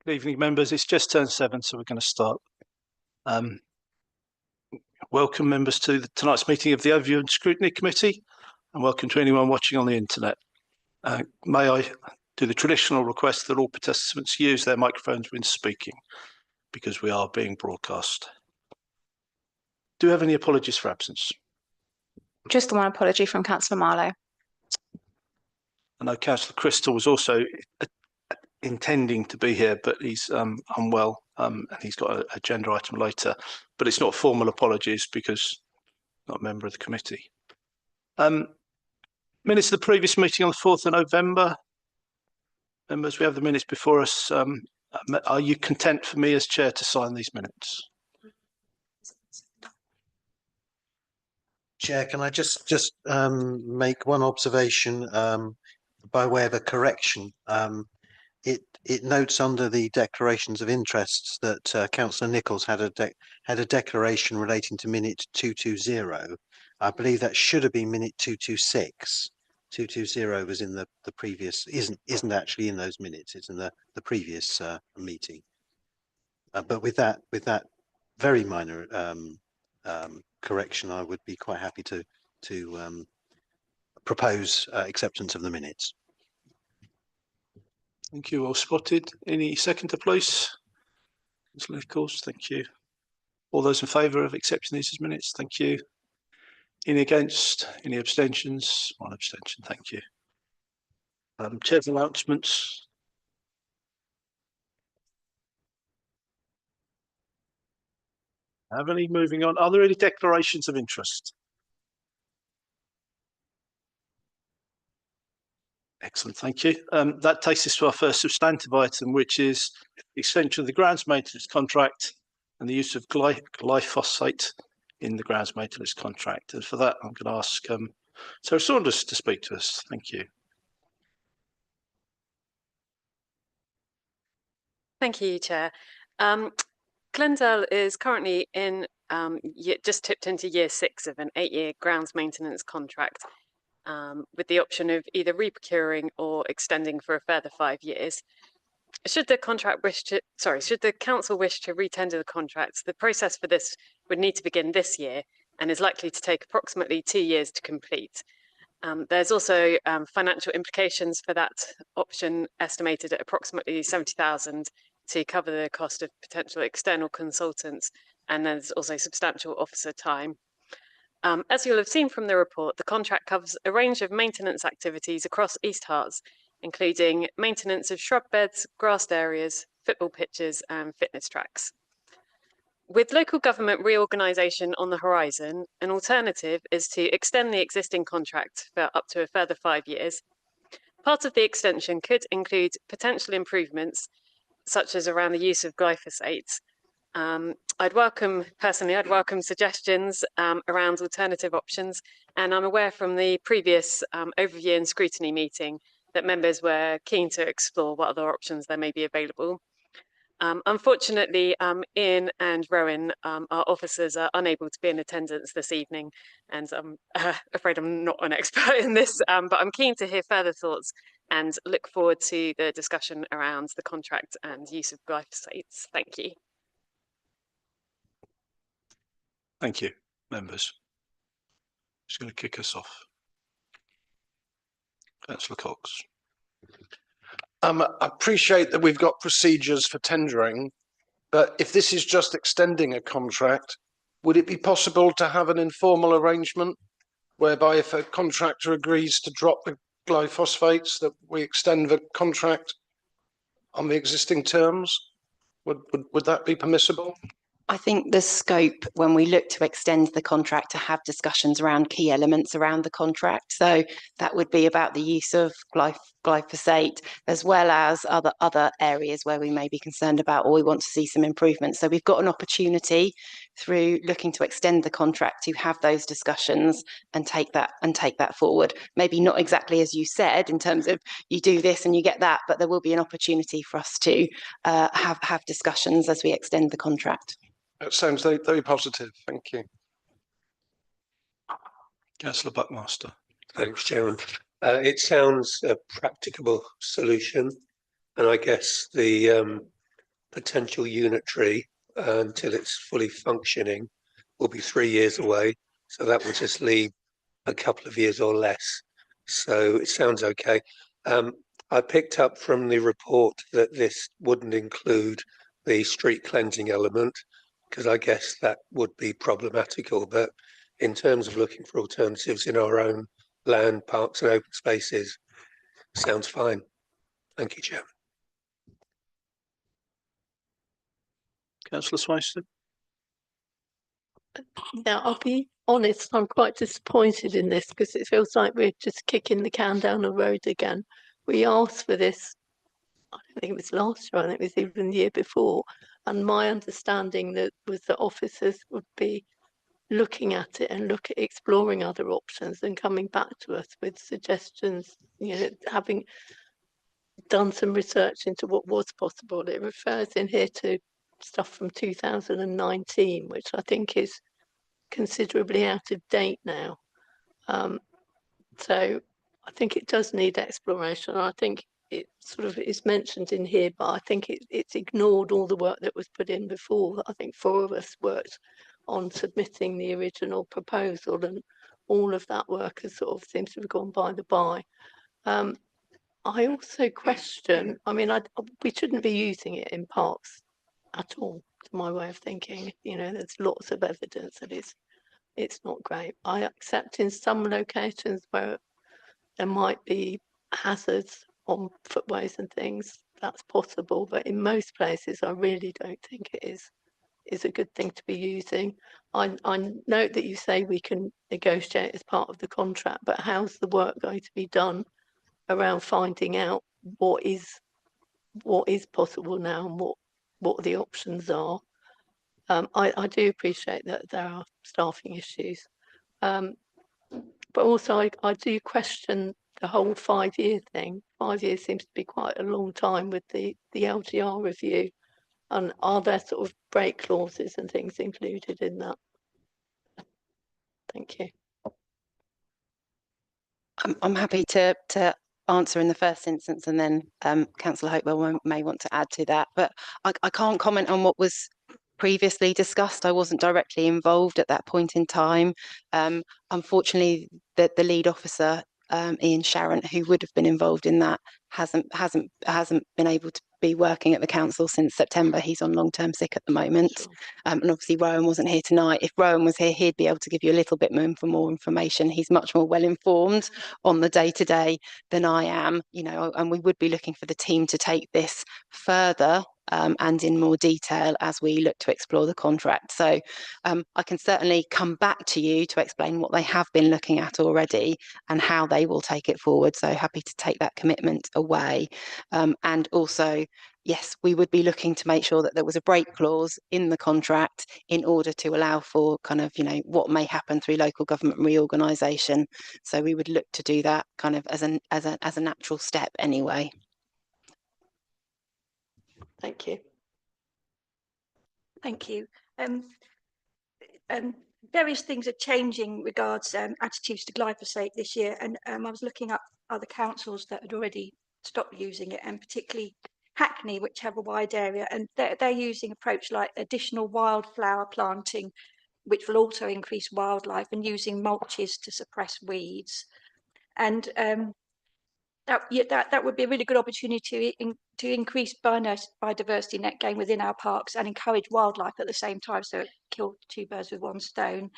Good evening, members. It's just turned 7, so we're going to start. Welcome, members, to tonight's meeting of the Overview and Scrutiny Committee, and welcome to anyone watching on the internet. May I do the traditional request that all participants use their microphones when speaking, because we are being broadcast. Do you have any apologies for absence? Just the one apology from Councillor Marlowe. I know Councillor Crystal was also intending to be here, but he's unwell, and he's got an agenda item later. But it's not formal apologies because not a member of the committee. Minutes of the previous meeting on the 4th of November. Members, we have the minutes before us. Are you content for me as chair to sign these minutes? Chair, can I just make one observation by way of a correction? It notes under the declarations of interests that Councillor Nichols had a declaration relating to minute 220. I believe that should have been minute 226. 220 was in the previous, isn't actually in those minutes. It's in the previous meeting. But with that very minor correction, I would be quite happy to propose acceptance of the minutes. Thank you. Well spotted. Any seconder, please? Councillor Nichols, thank you. All those in favour of accepting these as minutes? Thank you. Any against? Any abstentions? One abstention. Thank you. Chair's announcements. Have any? Moving on. Are there any declarations of interest? Excellent, thank you. That takes us to our first substantive item, which is the extension of the grounds maintenance contract and the use of glyphosate in the grounds maintenance contract. And for that, I'm going to ask Sarah Saunders to speak to us. Thank you. Thank you, Chair. Glendale is currently in just tipped into year 6 of an 8-year grounds maintenance contract, with the option of either reprocuring or extending for a further 5 years. Should the council wish to retender the contract, the process for this would need to begin this year and is likely to take approximately 2 years to complete. There's also financial implications for that option, estimated at approximately 70,000 to cover the cost of potential external consultants, and there's also substantial officer time. As you'll have seen from the report, the contract covers a range of maintenance activities across East Herts, including maintenance of shrub beds, grassed areas, football pitches and fitness tracks. With local government reorganisation on the horizon, an alternative is to extend the existing contract for up to a further 5 years. Part of the extension could include potential improvements, such as around the use of glyphosate. I'd welcome suggestions around alternative options, and I'm aware from the previous overview and scrutiny meeting that members were keen to explore what other options there may be available. Unfortunately, Ian and Rowan, our officers, are unable to be in attendance this evening, and I'm afraid I'm not an expert in this, but I'm keen to hear further thoughts and look forward to the discussion around the contract and use of glyphosates. Thank you. Thank you, members. Just going to kick us off. Councillor Cox. I appreciate that we've got procedures for tendering, but if this is just extending a contract, would it be possible to have an informal arrangement whereby if a contractor agrees to drop the glyphosates, that we extend the contract on the existing terms? Would that be permissible? I think the scope, when we look to extend the contract, to have discussions around key elements around the contract. So that would be about the use of glyphosate, as well as other areas where we may be concerned about or we want to see some improvements. So we've got an opportunity through looking to extend the contract to have those discussions and take that forward. Maybe not exactly as you said in terms of you do this and you get that, but there will be an opportunity for us to have discussions as we extend the contract. That sounds very, very positive. Thank you. Councillor Buckmaster. Thanks, Chairman. It sounds a practicable solution, and I guess the potential unitary until it's fully functioning will be 3 years away. So that will just leave a couple of years or less. So it sounds okay. I picked up from the report that this wouldn't include the street cleansing element, because I guess that would be problematical. But in terms of looking for alternatives in our own land, parks and open spaces, sounds fine. Thank you, Chair. Councillor Swanston. Now, I'll be honest, I'm quite disappointed in this because it feels like we're just kicking the can down the road again. We asked for this, I don't think it was last year, I think it was even the year before. And my understanding was that officers would be looking at it and exploring other options and coming back to us with suggestions, having done some research into what was possible. It refers in here to stuff from 2019, which I think is considerably out of date now. So I think it does need exploration. I think it sort of is mentioned in here, but I think it's ignored all the work that was put in before. I think 4 of us worked on submitting the original proposal, and all of that work has sort of seems to have gone by the by. I also question, I mean, we shouldn't be using it in parks at all, to my way of thinking. There's lots of evidence that it's not great. I accept in some locations where there might be hazards on footways and things, that's possible, but in most places I really don't think it is a good thing to be using. I note that you say we can negotiate as part of the contract, but how's the work going to be done around finding out what is possible now and what the options are? I do appreciate that there are staffing issues, but also I do question the whole 5-year thing. 5 years seems to be quite a long time with the LGR review, and are there sort of break clauses and things included in that? Thank you. I'm happy to answer in the first instance, and then Councillor Hopewell may want to add to that. But I can't comment on what was previously discussed. I wasn't directly involved at that point in time. Unfortunately, the lead officer, Ian Sharon, who would have been involved in that, hasn't been able to be working at the council since September. He's on long-term sick at the moment. Sure. And obviously Rowan wasn't here tonight. If Rowan was here, he'd be able to give you a little bit more information. He's much more well informed on the day-to-day than I am, and we would be looking for the team to take this further and in more detail as we look to explore the contract. So I can certainly come back to you to explain what they have been looking at already and how they will take it forward. So happy to take that commitment away. And also, yes, we would be looking to make sure that there was a break clause in the contract in order to allow for kind of, what may happen through local government reorganisation. So we would look to do that kind of as a natural step anyway. Thank you. Thank you. Various things are changing regards attitudes to glyphosate this year, and I was looking up other councils that had already stopped using it, and particularly Hackney, which have a wide area, and they're using approach like additional wildflower planting, which will also increase wildlife, and using mulches to suppress weeds. And that would be a really good opportunity to increase biodiversity net gain within our parks and encourage wildlife at the same time, so kill 2 birds with 1 stone.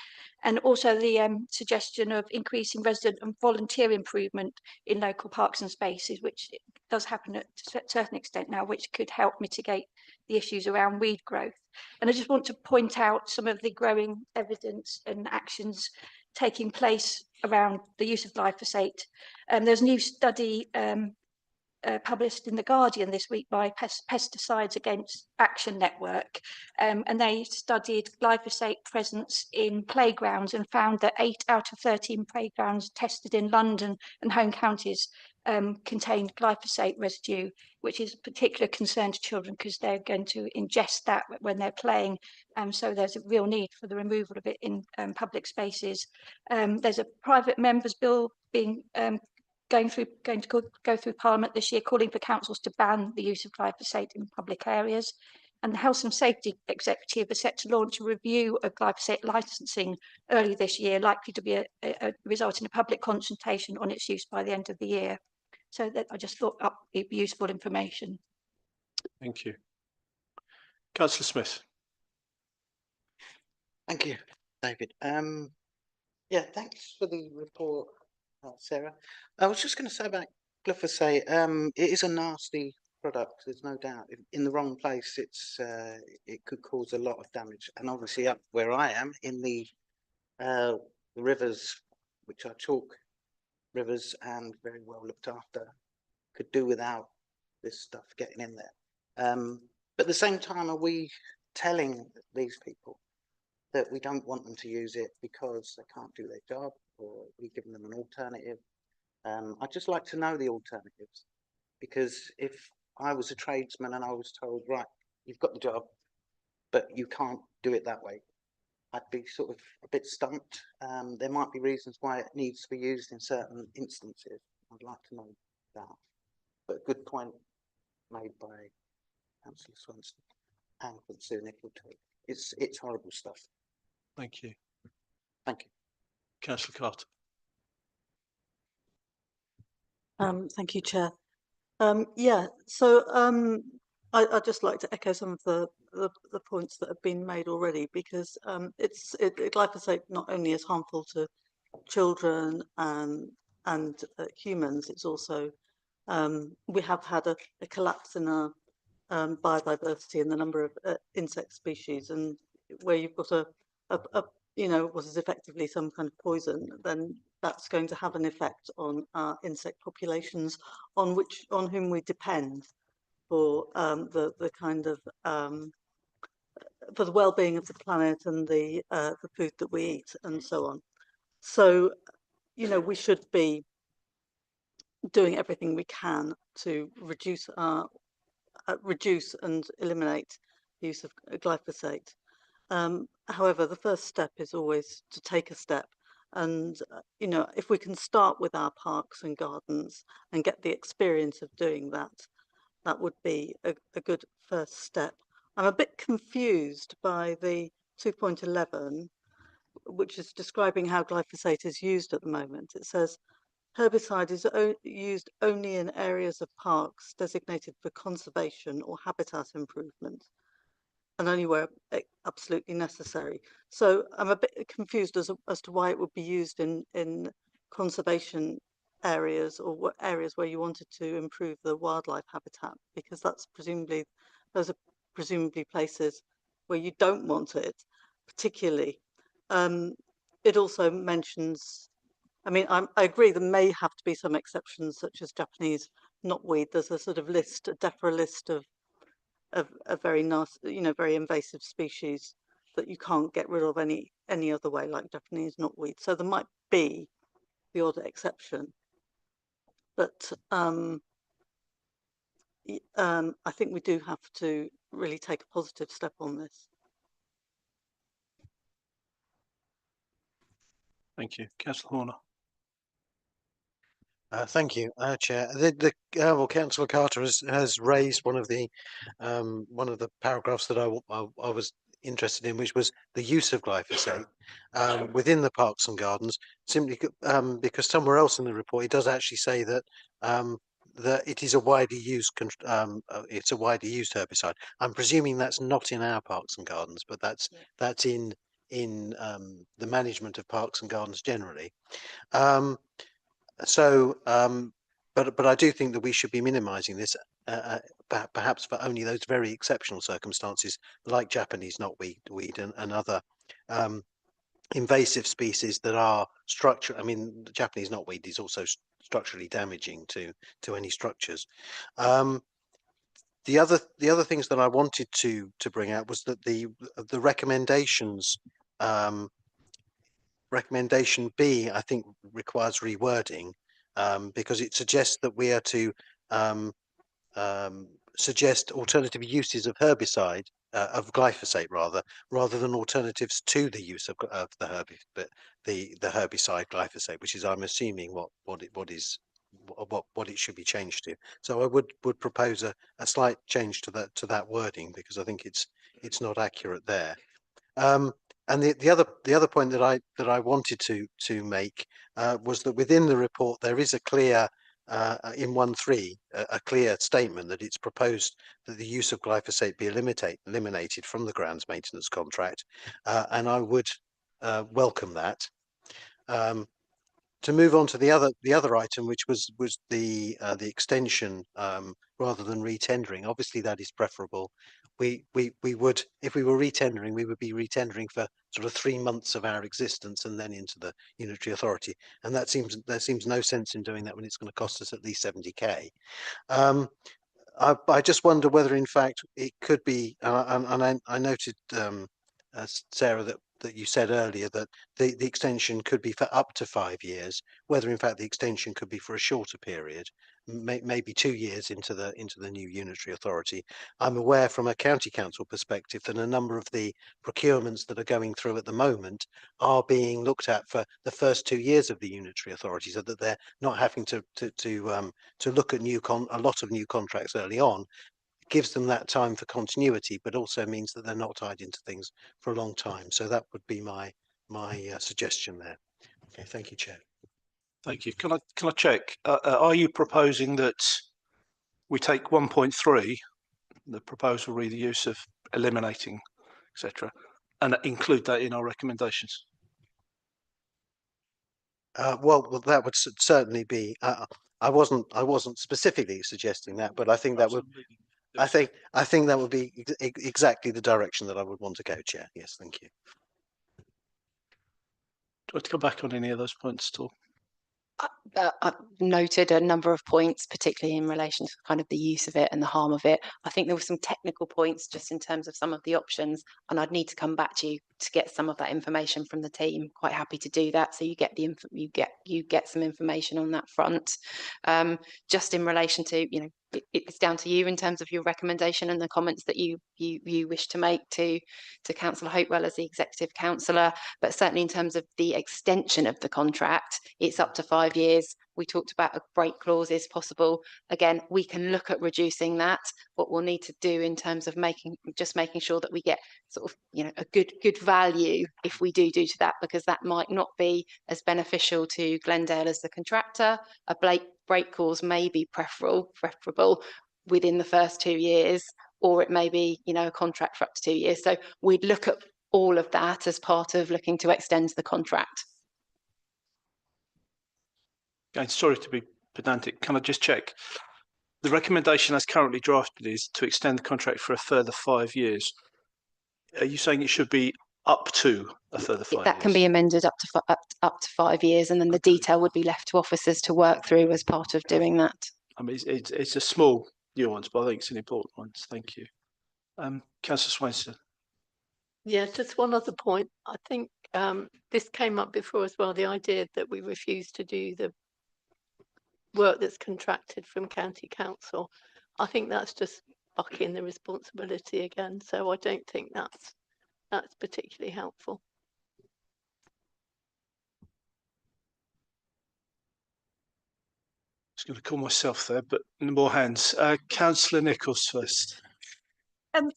And also the suggestion of increasing resident and volunteer improvement in local parks and spaces, which does happen at a certain extent now, which could help mitigate the issues around weed growth. And I just want to point out some of the growing evidence and actions taking place around the use of glyphosate. There's a new study published in The Guardian this week by Pesticides Against Action Network, and they studied glyphosate presence in playgrounds and found that 8 out of 13 playgrounds tested in London and home counties contained glyphosate residue, which is a particular concern to children because they're going to ingest that when they're playing. So there's a real need for the removal of it in public spaces. There's a private members bill being going to go through Parliament this year, calling for councils to ban the use of glyphosate in public areas. And the Health and Safety Executive is set to launch a review of glyphosate licensing early this year, likely to be result in a public consultation on its use by the end of the year. So that I just thought that would be useful information. Thank you. Councillor Smith. Thank you, David. Yeah, thanks for the report, Sarah. I was just going to say about glyphosate. It is a nasty product. There's no doubt. In the wrong place, it could cause a lot of damage. And obviously, up where I am in the rivers, which are chalk rivers and very well looked after, could do without this stuff getting in there. But at the same time, are we telling these people that we don't want them to use it because they can't do their job, or are we giving them an alternative? I'd just like to know the alternatives, because if I was a tradesman and I was told, right, you've got the job, but you can't do it that way, I'd be sort of a bit stumped. There might be reasons why it needs to be used in certain instances. I'd like to know that. But a good point made by Councillor Swanston and Sue Nichol too. It's horrible stuff. Thank you. Thank you. Councillor Carter. Thank you, Chair. Yeah, so I'd just like to echo some of the points that have been made already, because glyphosate not only is harmful to children and humans, it's also we have had a collapse in our biodiversity and the number of insect species, and where you've got a what is effectively some kind of poison, then that's going to have an effect on our insect populations, on whom we depend for the kind of for the well-being of the planet and the food that we eat and so on. So, we should be doing everything we can to reduce and eliminate the use of glyphosate. However, the first step is always to take a step. And, if we can start with our parks and gardens and get the experience of doing that, that would be a good first step. I'm a bit confused by the 2.11, which is describing how glyphosate is used at the moment. It says, herbicide is used only in areas of parks designated for conservation or habitat improvement, and only where absolutely necessary. So I'm a bit confused as to why it would be used in conservation areas, or areas where you wanted to improve the wildlife habitat, because those are presumably places where you don't want it particularly. It also mentions, I agree there may have to be some exceptions, such as Japanese knotweed. There's a sort of list, a DEFRA list of very nasty, very invasive species that you can't get rid of any other way, like Japanese knotweed. So there might be the odd exception, but I think we do have to really take a positive step on this. Thank you. Councillor Horner. Thank you, Chair. Well, Councillor Carter has raised one of the paragraphs that I was interested in, which was the use of glyphosate within the parks and gardens. Simply because somewhere else in the report it does actually say that that it is a widely used it's a widely used herbicide. I'm presuming that's not in our parks and gardens, but that's in the management of parks and gardens generally. But I do think that we should be minimising this, perhaps for only those very exceptional circumstances, like Japanese knotweed and other invasive species that are structural. The Japanese knotweed is also structurally damaging to any structures. The other things that I wanted to bring out was that the recommendations. Recommendation B, I think, requires rewording, because it suggests that we are to suggest alternative uses of herbicide, of glyphosate rather than alternatives to the use of the herbicide glyphosate, which is, I'm assuming, what what it should be changed to. So I would propose a slight change to that wording, because I think it's not accurate there. And the other point that I wanted to make was that within the report there is a clear in 1.3 a clear statement that it's proposed that the use of glyphosate be eliminated from the grounds maintenance contract, and I would welcome that. To move on to the other item, which was the extension rather than retendering. Obviously, that is preferable. We would, if we were retendering, we would be retendering for sort of 3 months of our existence and then into the unitary authority. And there seems no sense in doing that when it's going to cost us at least 70k. I just wonder whether, in fact, it could be, and I noted, Sarah, that you said earlier that the extension could be for up to 5 years, whether in fact the extension could be for a shorter period, maybe 2 years into the new unitary authority. I'm aware from a county council perspective that a number of the procurements that are going through at the moment are being looked at for the first 2 years of the unitary authority, so that they're not having to look at a lot of new contracts early on. Gives them that time for continuity, but also means that they're not tied into things for a long time. So that would be my suggestion there. Okay, thank you, Chair. Thank you. Can I check? Are you proposing that we take 1.3, the proposal re the use of eliminating, etc., and include that in our recommendations? Well, that would certainly be. I wasn't specifically suggesting that, but I think that would. I think that would be exactly the direction that I would want to go, Chair. Yes, thank you. Do you want to come back on any of those points at all? I've noted a number of points, particularly in relation to kind of the use of it and the harm of it. I think there were some technical points just in terms of some of the options, and I'd need to come back to you to get some of that information from the team. Quite happy to do that, so you get you get some information on that front. Just in relation to, it's down to you in terms of your recommendation and the comments that you wish to make to Councillor Hopewell as the executive councillor, but certainly in terms of the extension of the contract, it's up to 5 years. We talked about a break clause is possible. Again, we can look at reducing that. What we'll need to do in terms of making sure that we get sort of, a good value if we do to that, because that might not be as beneficial to Glendale as the contractor. A break clause may be preferable within the first 2 years, or it may be, a contract for up to 2 years. So we'd look at all of that as part of looking to extend the contract. Again, sorry to be pedantic. Can I just check? The recommendation as currently drafted is to extend the contract for a further 5 years. Are you saying it should be up to a further 5 years? That can be amended up to 5 years, and then the detail would be left to officers to work through as part of doing that. I mean, it's a small nuance, but I think it's an important one. Thank you. Councillor Swainson. Yeah, just one other point. I think this came up before as well, the idea that we refuse to do the work that's contracted from county council. I think that's just bucking the responsibility again. So I don't think that's particularly helpful. I was going to call myself there, but no more hands. Councillor Nichols first.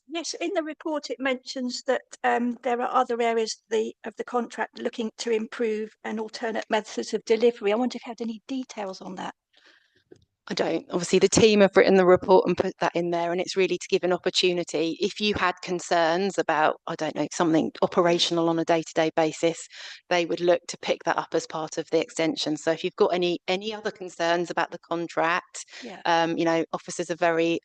Yes, in the report it mentions that there are other areas of the contract looking to improve and alternate methods of delivery. I wonder if you had any details on that. I don't. Obviously, the team have written the report and put that in there, and it's really to give an opportunity. If you had concerns about, I don't know, something operational on a day-to-day basis, they would look to pick that up as part of the extension. So if you've got any other concerns about the contract, officers are very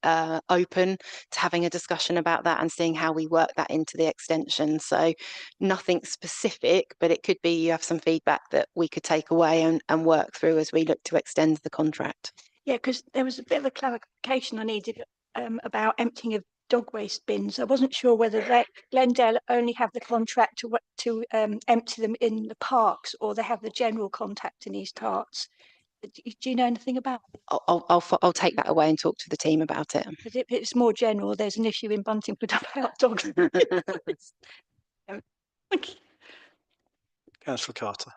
open to having a discussion about that and seeing how we work that into the extension. So nothing specific, but it could be you have some feedback that we could take away and work through as we look to extend the contract. Yeah, because there was a bit of a clarification I needed about emptying of dog waste bins. I wasn't sure whether Glendale only have the contract to empty them in the parks, or they have the general contact in East Herts. Do you know anything about it? I'll take that away and talk to the team about it. Because if it's more general, there's an issue in Buntingford about dogs. Councillor Carter.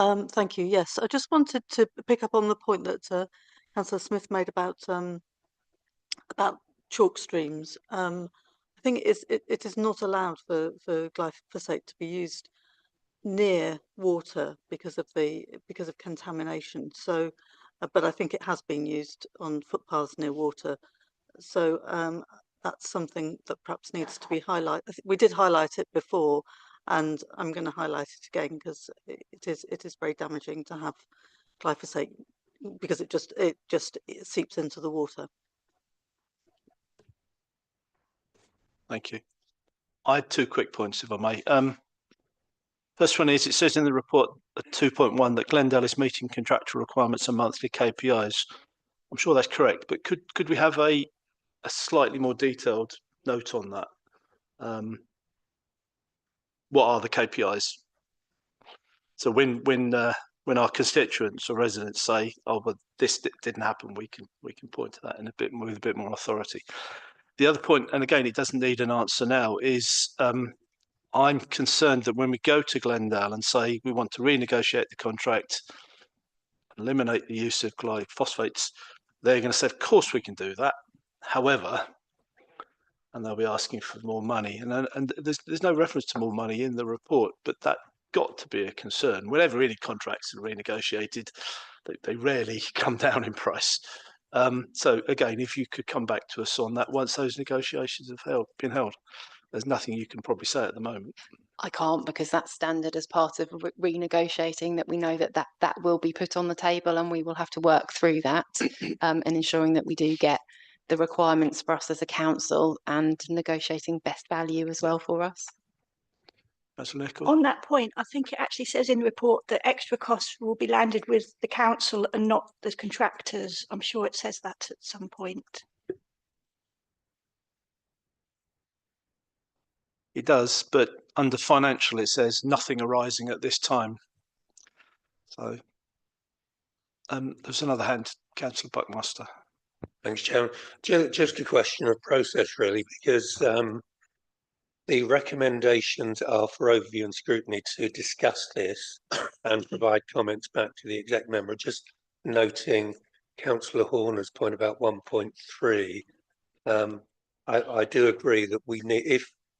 Thank you. Yes, I just wanted to pick up on the point that Councillor Smith made about chalk streams. I think it is not allowed for glyphosate to be used near water because of contamination. So, but I think it has been used on footpaths near water. So that's something that perhaps needs to be highlighted. We did highlight it before, and I'm going to highlight it again because it is very damaging to have glyphosate because it seeps into the water. Thank you. I had 2 quick points, if I may. First one is, it says in the report at 2.1 that Glendale is meeting contractual requirements and monthly KPIs. I'm sure that's correct, but could we have a slightly more detailed note on that? What are the KPIs? So when our constituents or residents say, "Oh, but this didn't happen," we can point to that in with a bit more authority. The other point, and again, it doesn't need an answer now, is I'm concerned that when we go to Glendale and say we want to renegotiate the contract, eliminate the use of glyphosates, they're going to say, "Of course we can do that. However," and they'll be asking for more money. And there's no reference to more money in the report, but that got to be a concern. Whenever any contracts are renegotiated, they rarely come down in price. So again, if you could come back to us on that once those negotiations have been held. There's nothing you can probably say at the moment. I can't, because that's standard as part of renegotiating, that we know that will be put on the table, and we will have to work through that and ensuring that we do get the requirements for us as a council and negotiating best value as well for us. On that point, I think it actually says in the report that extra costs will be landed with the council and not the contractors. I'm sure it says that at some point. It does, but under financial it says nothing arising at this time. So there's another hand, Councillor Buckmaster. Thanks, Chairman. Just a question of process, really, because the recommendations are for overview and scrutiny to discuss this and provide comments back to the exec member. Just noting Councillor Horner's point about 1.3. I do agree that we need,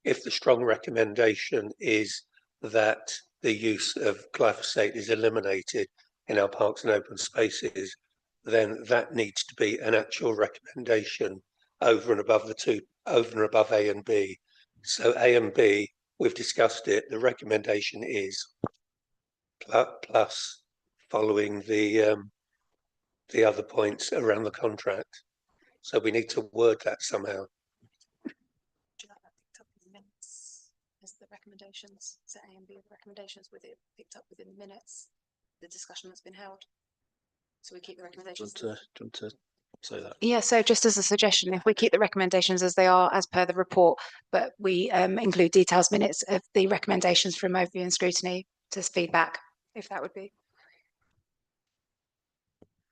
if the strong recommendation is that the use of glyphosate is eliminated in our parks and open spaces, then that needs to be an actual recommendation over and above A and B. So A and B, we've discussed it. The recommendation is plus following the other points around the contract. So we need to word that somehow. Would you like that picked up in the minutes as the recommendations? So A and B are the recommendations with it picked up within the minutes, the discussion that's been held. So we keep the recommendations. Do you want to say that? Yeah, so just as a suggestion, if we keep the recommendations as they are as per the report, but we include details minutes of the recommendations from overview and scrutiny to feedback, if that would be.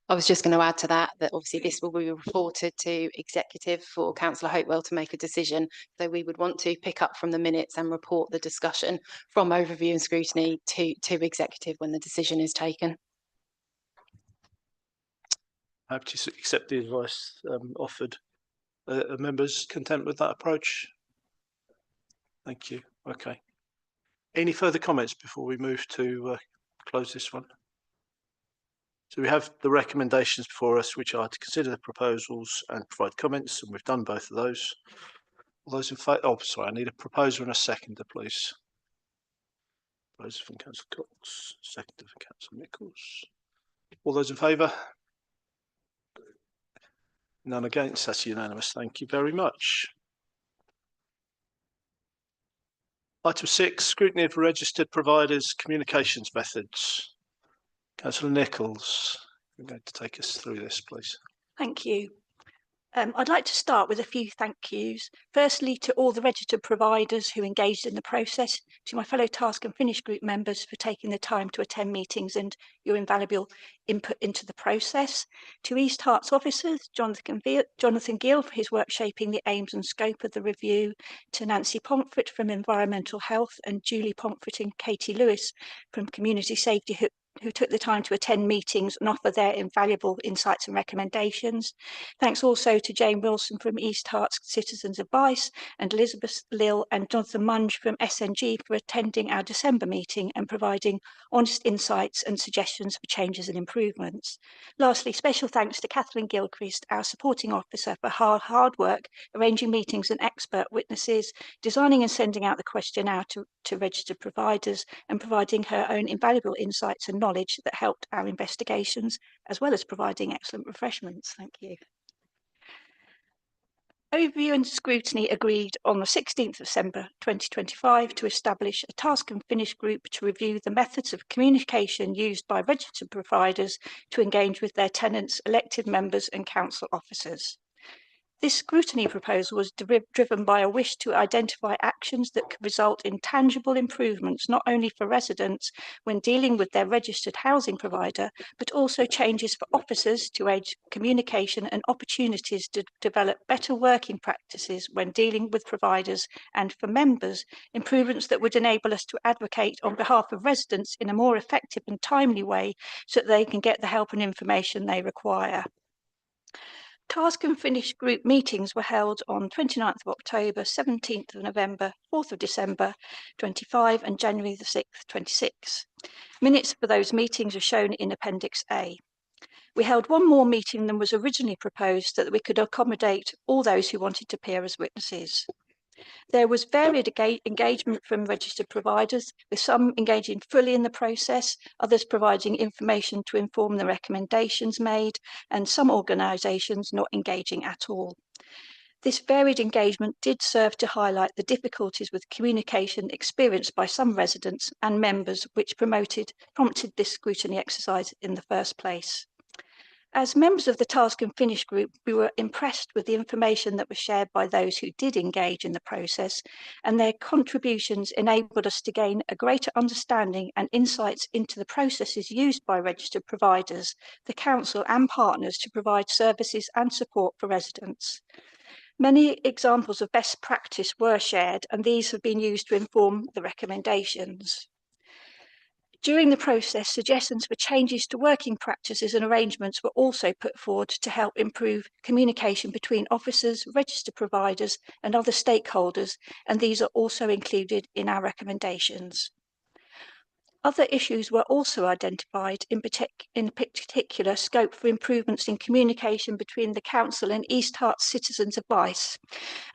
I was just going to add to that obviously this will be reported to executive for Councillor Hopewell to make a decision. So we would want to pick up from the minutes and report the discussion from overview and scrutiny to executive when the decision is taken. Happy to accept the advice offered. Are members content with that approach? Thank you. Okay. Any further comments before we move to close this one? So we have the recommendations before us, which are to consider the proposals and provide comments, and we've done both of those. All those in favour? Oh, sorry, I need a proposer and a seconder, please. Proposer from Councillor Cox, seconder from Councillor Nichols. All those in favour? None against. That's unanimous. Thank you very much. Item 6, scrutiny of registered providers' communications methods. Councillor Nichols, you're going to take us through this, please. Thank you. I'd like to start with a few thank yous. Firstly, to all the registered providers who engaged in the process, to my fellow task and finish group members for taking the time to attend meetings and your invaluable input into the process, to East Herts officers, Jonathan Gill for his work shaping the aims and scope of the review, to Nancy Pomfret from Environmental Health and Julie Pomfret and Katie Lewis from Community Safety who took the time to attend meetings and offer their invaluable insights and recommendations. Thanks also to Jane Wilson from East Herts Citizens Advice and Elizabeth Lill and Jonathan Munge from SNG for attending our December meeting and providing honest insights and suggestions for changes and improvements. Lastly, special thanks to Kathleen Gilchrist, our supporting officer, for her hard work arranging meetings and expert witnesses, designing and sending out the questionnaire to registered providers, and providing her own invaluable insights and knowledge that helped our investigations, as well as providing excellent refreshments. Thank you. Overview and Scrutiny agreed on the 16th of December 2025 to establish a task and finish group to review the methods of communication used by registered providers to engage with their tenants, elected members and council officers. This scrutiny proposal was driven by a wish to identify actions that could result in tangible improvements, not only for residents when dealing with their registered housing provider, but also changes for officers to aid communication and opportunities to develop better working practices when dealing with providers, and for members, improvements that would enable us to advocate on behalf of residents in a more effective and timely way so that they can get the help and information they require. Task and finish group meetings were held on 29th of October, 17th of November, 4th of December 25 and January the 6th, 26. Minutes for those meetings are shown in Appendix A. We held one more meeting than was originally proposed so that we could accommodate all those who wanted to appear as witnesses. There was varied engagement from registered providers, with some engaging fully in the process, others providing information to inform the recommendations made, and some organisations not engaging at all. This varied engagement did serve to highlight the difficulties with communication experienced by some residents and members, which prompted this scrutiny exercise in the first place. As members of the Task and Finish group, we were impressed with the information that was shared by those who did engage in the process, and their contributions enabled us to gain a greater understanding and insights into the processes used by registered providers, the council and partners to provide services and support for residents. Many examples of best practice were shared, and these have been used to inform the recommendations. During the process, suggestions for changes to working practices and arrangements were also put forward to help improve communication between officers, registered providers and other stakeholders, and these are also included in our recommendations. Other issues were also identified, in particular scope for improvements in communication between the Council and East Herts Citizens Advice.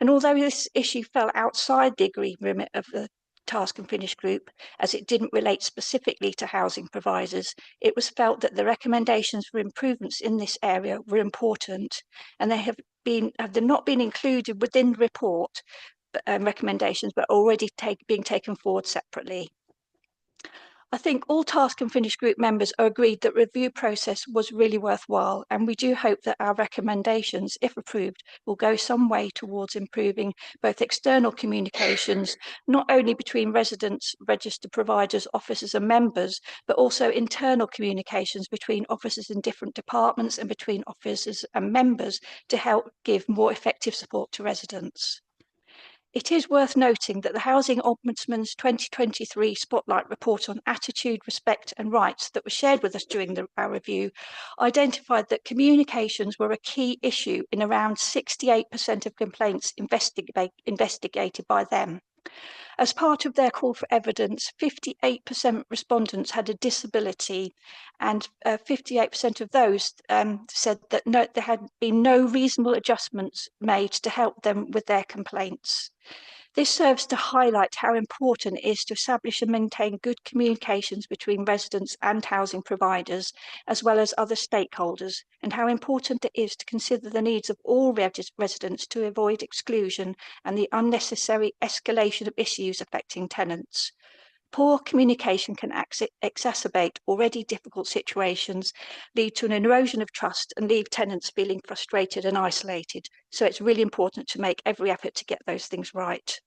And although this issue fell outside the agreed remit of the Task and Finish group, as it didn't relate specifically to housing providers, it was felt that the recommendations for improvements in this area were important, and they have not been included within the report recommendations, but already being taken forward separately. I think all Task and Finish group members are agreed that review process was really worthwhile, and we do hope that our recommendations, if approved, will go some way towards improving both external communications, not only between residents, registered providers, officers and members, but also internal communications between officers in different departments and between officers and members to help give more effective support to residents. It is worth noting that the Housing Ombudsman's 2023 Spotlight Report on Attitude, Respect and Rights that was shared with us during our review identified that communications were a key issue in around 68% of complaints investigated by them. As part of their call for evidence, 58% respondents had a disability, and 58% of those said that there had been no reasonable adjustments made to help them with their complaints. This serves to highlight how important it is to establish and maintain good communications between residents and housing providers, as well as other stakeholders, and how important it is to consider the needs of all residents to avoid exclusion and the unnecessary escalation of issues affecting tenants. Poor communication can exacerbate already difficult situations, lead to an erosion of trust and leave tenants feeling frustrated and isolated. So it's really important to make every effort to get those things right.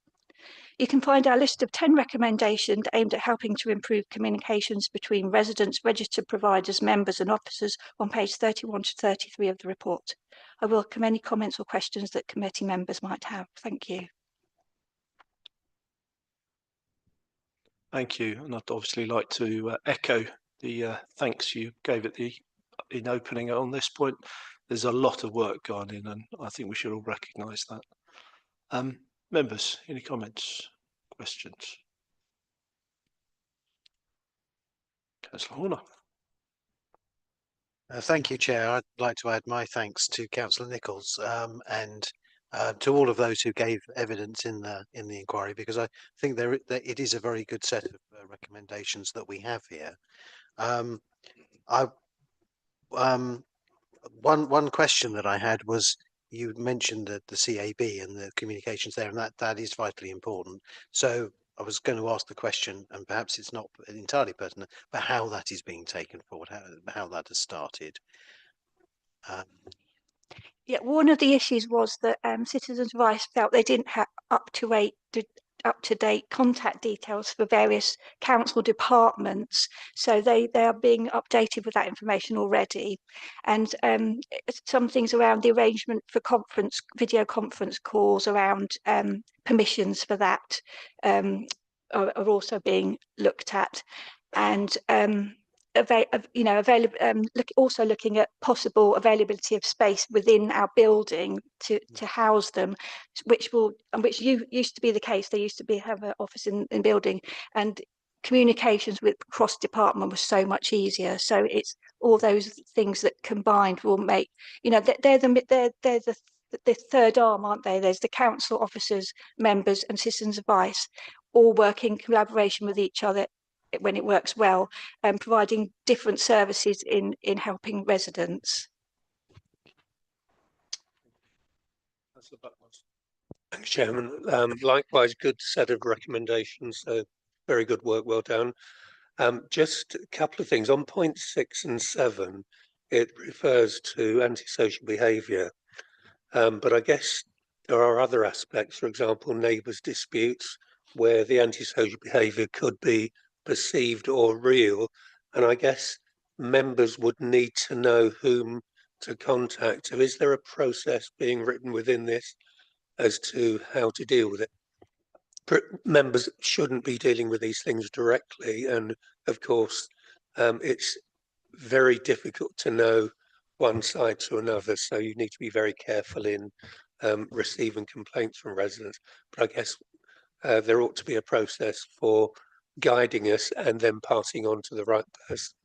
You can find our list of 10 recommendations aimed at helping to improve communications between residents, registered providers, members and officers on page 31 to 33 of the report. I welcome any comments or questions that committee members might have. Thank you. Thank you. And I'd obviously like to echo the thanks you gave at the in opening on this point. There's a lot of work gone in, and I think we should all recognise that. Members, any comments, questions? Councillor Horner. Thank you, Chair. I'd like to add my thanks to Councillor Nichols and to all of those who gave evidence in the inquiry, because I think that it is a very good set of recommendations that we have here. One question that I had was, you mentioned the CAB and the communications there, and that is vitally important. So I was going to ask the question, and perhaps it's not entirely pertinent, but how that is being taken forward, how that has started. Yeah, one of the issues was that Citizens Advice felt they didn't have up to date contact details for various council departments, so they are being updated with that information already, and some things around the arrangement for video conference calls around permissions for that are also being looked at, and also looking at possible availability of space within our building to house them, which used to be the case. They used to have an office in building, and communications with cross department was so much easier. So it's all those things that combined will make, they're the third arm, aren't they? There's the council officers, members, and Citizens Advice, all working in collaboration with each other when it works well, and providing different services in helping residents. Thanks, Chairman. Likewise, good set of recommendations. So very good work, well done. Just a couple of things on point 6 and 7. It refers to antisocial behaviour, but I guess there are other aspects. For example, neighbours' disputes, where the antisocial behaviour could be perceived or real, and I guess members would need to know whom to contact. So is there a process being written within this as to how to deal with it? Members shouldn't be dealing with these things directly, and of course it's very difficult to know one side to another, so you need to be very careful in receiving complaints from residents. But I guess there ought to be a process for guiding us and then passing on to the right person.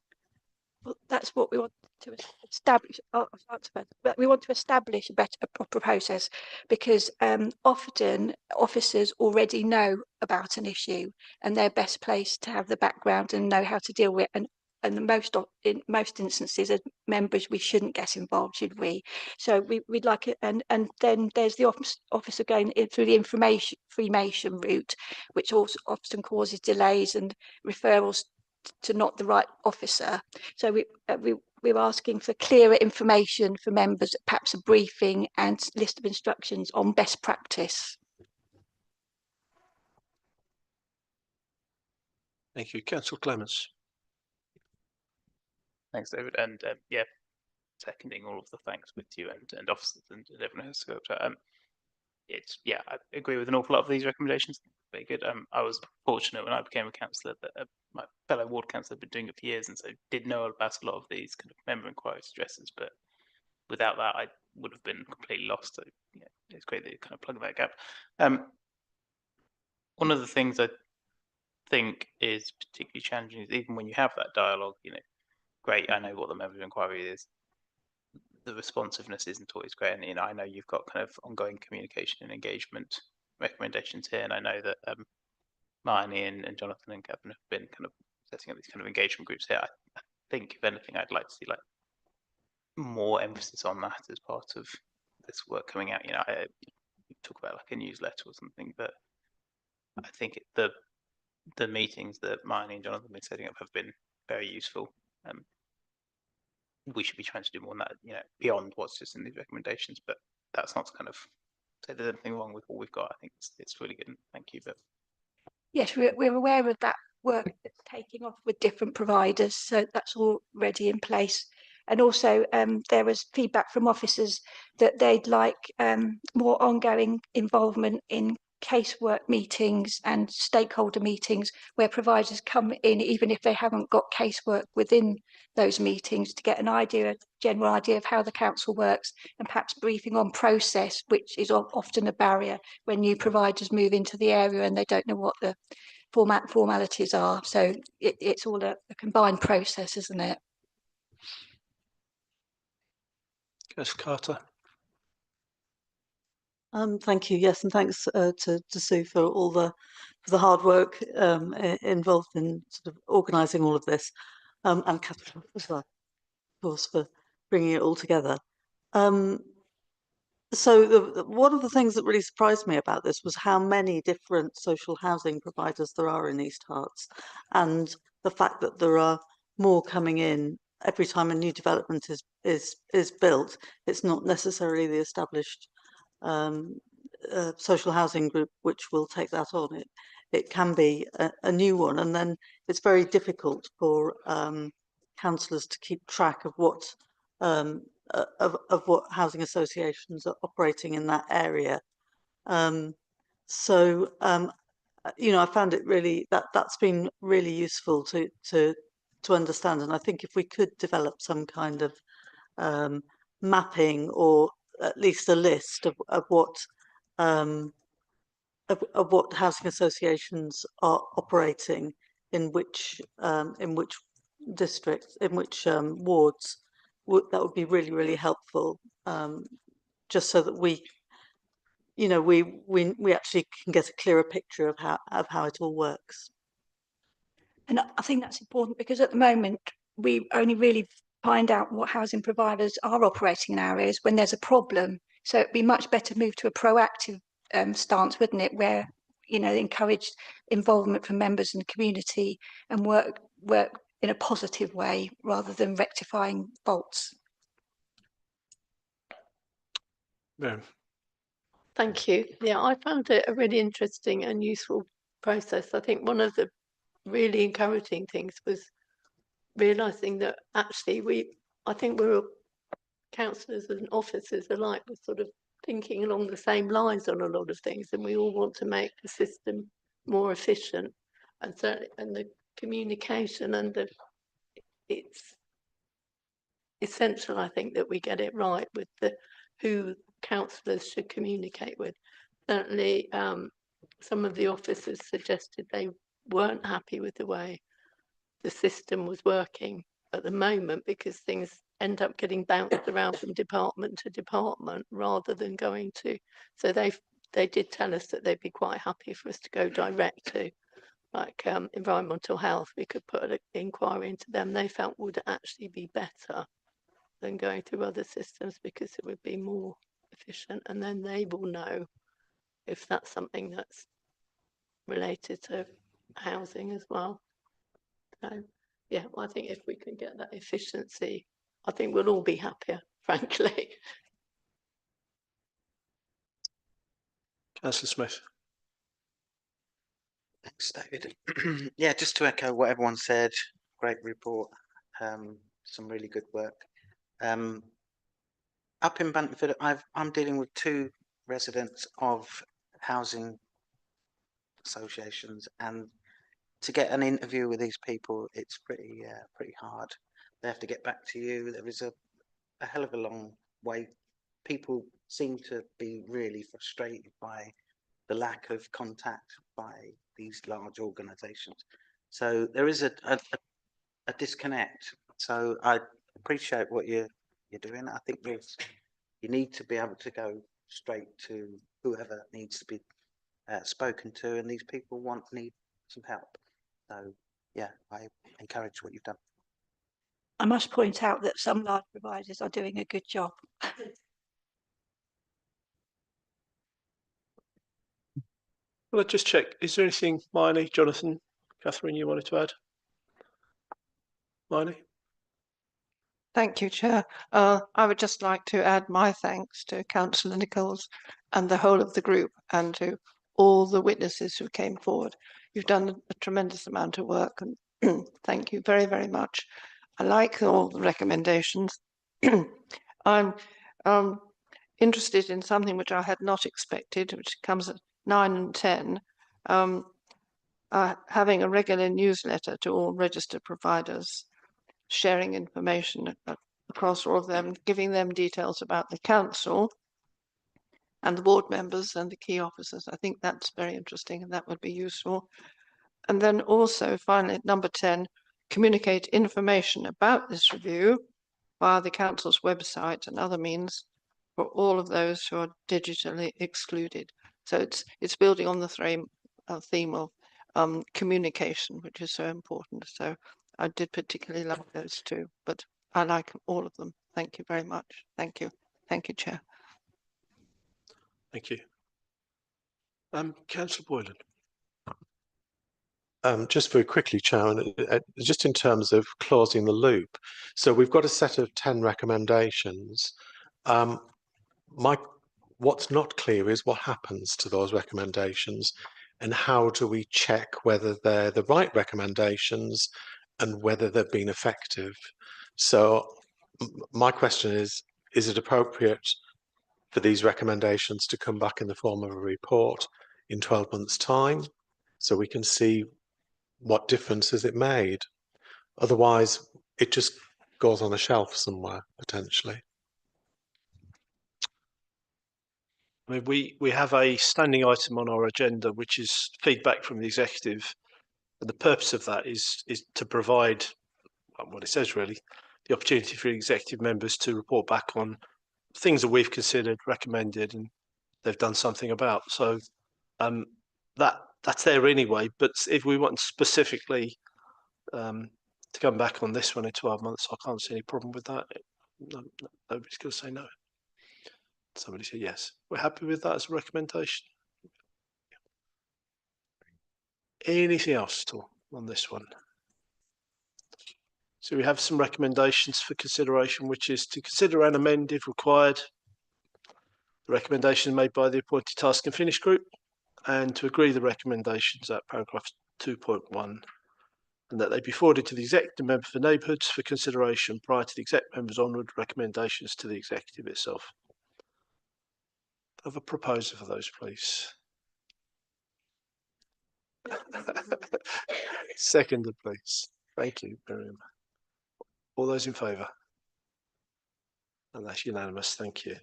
Well, that's what we want to establish. But we want to establish a proper process, because often officers already know about an issue, and they're best placed to have the background and know how to deal with it. And in most instances, as members, we shouldn't get involved, should we? So we'd like it, and then there's the officer going in through the information route, which also often causes delays and referrals to not the right officer. So we're asking for clearer information for members, perhaps a briefing and list of instructions on best practice. Thank you. Councillor Clements. Thanks, David. And yeah, seconding all of the thanks with you and officers and everyone who's scoped out. I agree with an awful lot of these recommendations. Very good. I was fortunate when I became a councillor that my fellow ward councillor had been doing it for years, and so did know about a lot of these kind of member inquiries addresses. But without that, I would have been completely lost. So yeah, it's great that you kind of plug that gap. One of the things I think is particularly challenging is even when you have that dialogue, great, I know what the member inquiry is. The responsiveness isn't always great, and I know you've got kind of ongoing communication and engagement recommendations here, and I know that Marnie and Jonathan and Kevin have been kind of setting up these kind of engagement groups here. I think, if anything, I'd like to see more emphasis on that as part of this work coming out. I talk about a newsletter or something, but I think the meetings that Marnie and Jonathan have been setting up have been very useful. We should be trying to do more on that, beyond what's just in these recommendations. But that's not to kind of say there's anything wrong with what we've got. I think it's really good. And thank you. But yes, we're aware of that work that's taking off with different providers, so that's already in place. And also, there was feedback from officers that they'd like more ongoing involvement in casework meetings and stakeholder meetings where providers come in, even if they haven't got casework within those meetings, to get an idea, a general idea of how the council works, and perhaps briefing on process, which is often a barrier when new providers move into the area and they don't know what the formalities are. So it's all a combined process, isn't it? Yes, Carter. Thank you. Yes, and thanks to Sue for all the hard work involved in sort of organising all of this, and Catherine as well, of course, for bringing it all together. So one of the things that really surprised me about this was how many different social housing providers there are in East Herts, and the fact that there are more coming in every time a new development is built. It's not necessarily the established social housing group which will take that on. It can be a new one, and then it's very difficult for councillors to keep track of what housing associations are operating in that area. You know, I found it really that's been really useful to understand, and I think if we could develop some kind of mapping, or at least a list of what housing associations are operating in which districts, in which wards, that would be really helpful, just so that we, you know, we actually can get a clearer picture of how it all works. And I think that's important, because at the moment we only really find out what housing providers are operating in areas when there's a problem. So it'd be much better move to a proactive stance, wouldn't it, where, you know, encourage involvement from members in the community and work in a positive way rather than rectifying faults. Yeah. Thank you. Yeah, I found it a really interesting and useful process. I think one of the really encouraging things was realising that actually I think we're all, councillors and officers alike, we're sort of thinking along the same lines on a lot of things, and we all want to make the system more efficient, and certainly, and the communication and it's essential, I think, that we get it right with who councillors should communicate with. Certainly, some of the officers suggested they weren't happy with the way the system was working at the moment, because things end up getting bounced around from department to department rather than going to. So they did tell us that they'd be quite happy for us to go direct to, like, environmental health. We could put an inquiry into them. They felt would actually be better than going through other systems, because it would be more efficient, and then they will know if that's something that's related to housing as well. So yeah, well, I think if we can get that efficiency, I think we'll all be happier, frankly. Councillor Smith. Thanks, David. Yeah, just to echo what everyone said, great report, some really good work. Up in Buntingford, I'm dealing with 2 residents of housing associations, and to get an interview with these people, it's pretty hard. They have to get back to you. There is a hell of a long way. People seem to be really frustrated by the lack of contact by these large organisations. So there is a disconnect. So I appreciate what you're doing. I think you need to be able to go straight to whoever needs to be spoken to, and these people need some help. So yeah, I encourage what you've done. I must point out that some large providers are doing a good job. Well, I'll just check. Is there anything, Miley, Jonathan, Catherine, you wanted to add? Miley? Thank you, Chair. I would just like to add my thanks to Councillor Nichols and the whole of the group, and to all the witnesses who came forward. You've done a tremendous amount of work, and thank you very, very much. I like all the recommendations. I'm interested in something which I had not expected, which comes 9 and 10, having a regular newsletter to all registered providers, sharing information across all of them, giving them details about the council and the board members and the key officers. I think that's very interesting and that would be useful. And then also, finally, at number 10, communicate information about this review via the council's website and other means for all of those who are digitally excluded. So it's building on the theme of communication, which is so important. So I did particularly like those two, but I like all of them. Thank you very much. Thank you. Thank you, Chair. Thank you. Councillor Boylan. Just very quickly, Chair, just in terms of closing the loop. So we've got a set of 10 recommendations. What's not clear is what happens to those recommendations and how do we check whether they're the right recommendations and whether they've been effective. So my question is it appropriate for these recommendations to come back in the form of a report in 12 months' time so we can see what difference has it made? Otherwise, it just goes on a shelf somewhere, potentially. I mean, we have a standing item on our agenda, which is feedback from the executive. And the purpose of that is to provide what it says really, the opportunity for executive members to report back on things that we've considered, recommended, and they've done something about. So that's there anyway. But if we want specifically to come back on this one in 12 months, I can't see any problem with that. Nobody's going to say no. Somebody said yes. We're happy with that as a recommendation. Anything else at all on this one? So we have some recommendations for consideration, which is to consider and amend if required the recommendation made by the appointed task and finish group, and to agree the recommendations at paragraph 2.1, and that they be forwarded to the executive member for neighbourhoods for consideration prior to the exec member's onward recommendations to the executive itself. Have a proposer for those, please. Seconded, please. Thank you, Miriam. All those in favour? And that's unanimous. Thank you.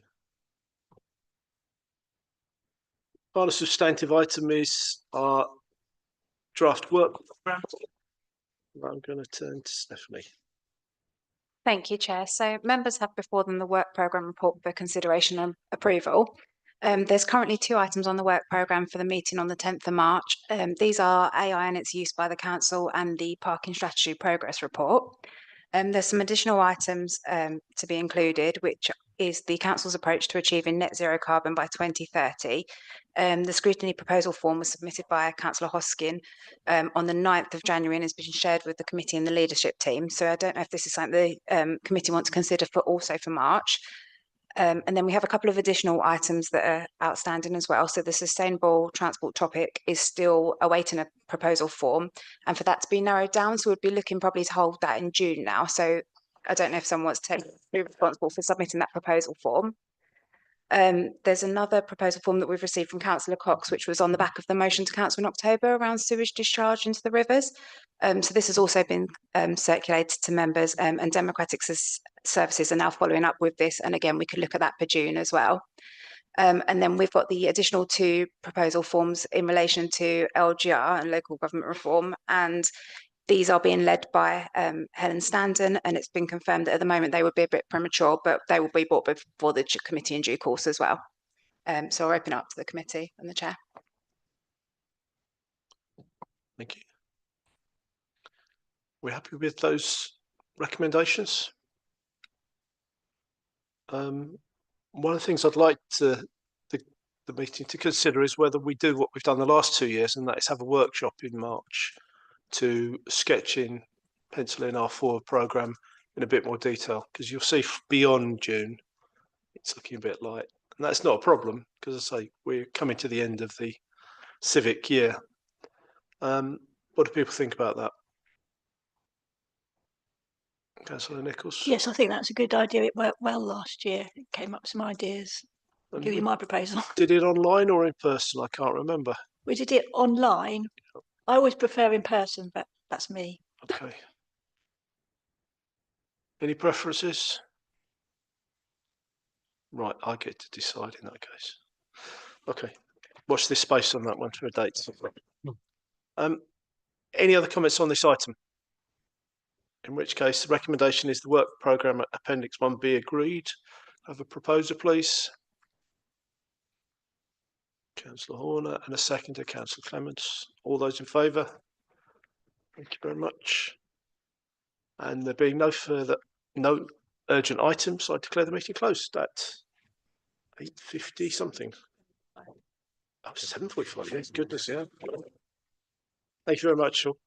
Final substantive item is our draft work programme. I'm going to turn to Stephanie. Thank you, Chair. So members have before them the work programme report for consideration and approval. There's currently 2 items on the work programme for the meeting on the 10th of March. These are AI and its use by the Council and the Parking Strategy Progress Report. There's some additional items to be included, which is the Council's approach to achieving net zero carbon by 2030. The scrutiny proposal form was submitted by Councillor Hoskin on the 9th of January and has been shared with the committee and the leadership team. So I don't know if this is something the committee wants to consider also for March. And then we have a couple of additional items that are outstanding as well. So the sustainable transport topic is still awaiting a proposal form, and for that to be narrowed down, so we'd be looking probably to hold that in June now. So I don't know if someone wants to be responsible for submitting that proposal form. There's another proposal form that we've received from Councillor Cox, which was on the back of the motion to council in October around sewage discharge into the rivers. So this has also been circulated to members, and Democratic Services are now following up with this. And again, we could look at that for June as well. And then we've got the additional 2 proposal forms in relation to LGR and local government reform. And these are being led by Helen Standen, and it's been confirmed that at the moment they would be a bit premature, but they will be brought before the committee in due course as well. So I'll open up to the committee and the chair. Thank you. We're happy with those recommendations. One of the things I'd like the meeting to consider is whether we do what we've done the last 2 years, and that is have a workshop in March to sketch in, pencil in our forward programme in a bit more detail, because you'll see beyond June it's looking a bit light, and that's not a problem because I say we're coming to the end of the civic year. What do people think about that? Councillor Nichols? Yes, I think that's a good idea. It worked well last year. It came up with some ideas. I'll give you my proposal. Did it online or in person? I can't remember. We did it online. I always prefer in person, but that's me. Okay. Any preferences? Right, I get to decide in that case. Okay. Watch this space on that one for a date. Any other comments on this item? In which case, the recommendation is the work programme Appendix 1B agreed. Have a proposer, please. Councillor Horner and a seconder, Councillor Clements. All those in favour? Thank you very much. And there being no urgent items, I declare the meeting closed at 8:50 something. Oh, 7:45, yes, goodness, yeah. Thank you very much, all.